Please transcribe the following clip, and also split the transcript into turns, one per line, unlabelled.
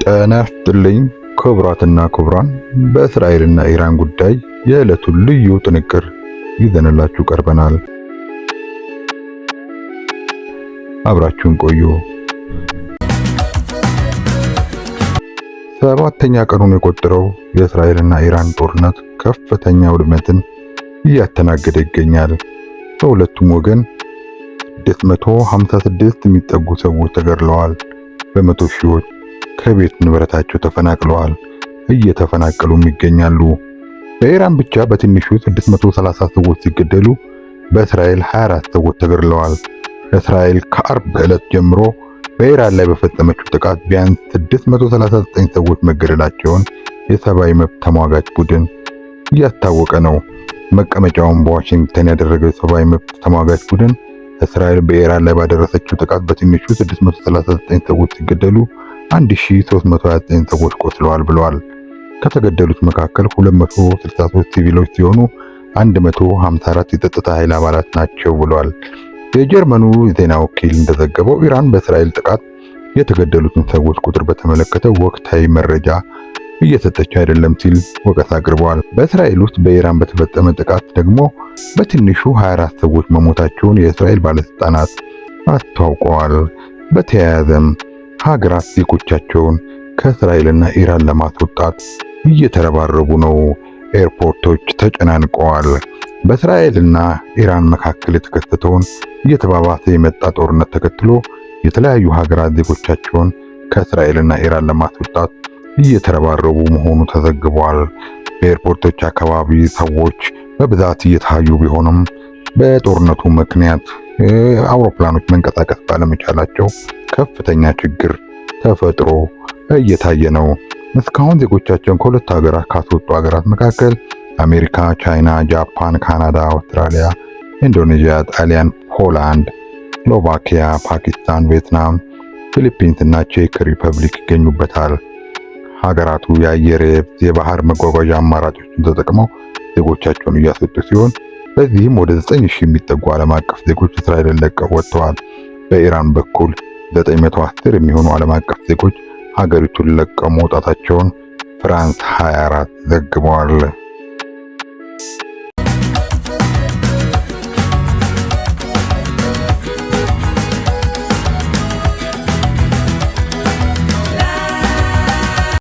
ጤና ይስጥልኝ ክቡራትና ክቡራን፣ በእስራኤልና ኢራን ጉዳይ የዕለቱን ልዩ ጥንቅር ይዘንላችሁ ቀርበናል። አብራችሁን ቆዩ። ሰባተኛ ቀኑን የቆጠረው የእስራኤልና ኢራን ጦርነት ከፍተኛ ውድመትን እያስተናገደ ይገኛል። በሁለቱም ወገን 656 የሚጠጉ ሰዎች ተገድለዋል። በመቶ ሺዎች ከቤት ንብረታቸው ተፈናቅለዋል፣ እየተፈናቀሉም ይገኛሉ። በኢራን ብቻ በትንሹ 630 ሰዎች ሲገደሉ በእስራኤል 24 ሰዎች ተገድለዋል። እስራኤል ከአርብ ዕለት ጀምሮ በኢራን ላይ በፈጸመችው ጥቃት ቢያንስ 639 ሰዎች መገደላቸውን የሰብአዊ መብት ተሟጋች ቡድን እያስታወቀ ነው። መቀመጫውን በዋሽንግተን ያደረገው የሰብአዊ መብት ተሟጋች ቡድን እስራኤል በኢራን ላይ ባደረሰችው ጥቃት በትንሹ 639 ሰዎች ሲገደሉ 1329 ሰዎች ቆስለዋል ብለዋል። ከተገደሉት መካከል 263 ሲቪሎች ሲሆኑ 154 የጸጥታ ኃይል አባላት ናቸው ብለዋል። የጀርመኑ ዜና ወኪል እንደዘገበው ኢራን በእስራኤል ጥቃት የተገደሉትን ሰዎች ቁጥር በተመለከተ ወቅታዊ መረጃ እየሰጠች አይደለም ሲል ወቀሳ አቅርበዋል። በእስራኤል ውስጥ በኢራን በተፈጸመ ጥቃት ደግሞ በትንሹ 24 ሰዎች መሞታቸውን የእስራኤል ባለስልጣናት አስታውቀዋል። በተያያዘም ሀገራት ዜጎቻቸውን ከእስራኤልና ኢራን ለማስወጣት እየተረባረቡ ነው። ኤርፖርቶች ተጨናንቀዋል። በእስራኤልና ኢራን መካከል የተከሰተውን እየተባባሰ የመጣ ጦርነት ተከትሎ የተለያዩ ሀገራት ዜጎቻቸውን ከእስራኤልና ኢራን ለማስወጣት እየተረባረቡ መሆኑ ተዘግቧል። በኤርፖርቶች አካባቢ ሰዎች በብዛት እየታዩ ቢሆንም በጦርነቱ ምክንያት አውሮፕላኖች መንቀሳቀስ ባለመቻላቸው ከፍተኛ ችግር ተፈጥሮ እየታየ ነው። እስካሁን ዜጎቻቸውን ከሁለት ሀገራት ካስወጡ ሀገራት መካከል አሜሪካ፣ ቻይና፣ ጃፓን፣ ካናዳ፣ አውስትራሊያ፣ ኢንዶኔዥያ፣ ጣሊያን፣ ፖላንድ፣ ስሎቫኪያ፣ ፓኪስታን፣ ቪየትናም፣ ፊሊፒንስ እና ቼክ ሪፐብሊክ ይገኙበታል። ሀገራቱ የአየር፣ የባህር መጓጓዣ አማራጮችን ተጠቅመው ዜጎቻቸውን እያስወጡ ሲሆን በዚህም ወደ 9000 የሚጠጉ ዓለም አቀፍ ዜጎች እስራኤልን ለቀው ወጥተዋል። በኢራን በኩል 910 የሚሆኑ ዓለም አቀፍ ዜጎች ሀገሪቱን ለቀው መውጣታቸውን ፍራንስ 24 ዘግቧል።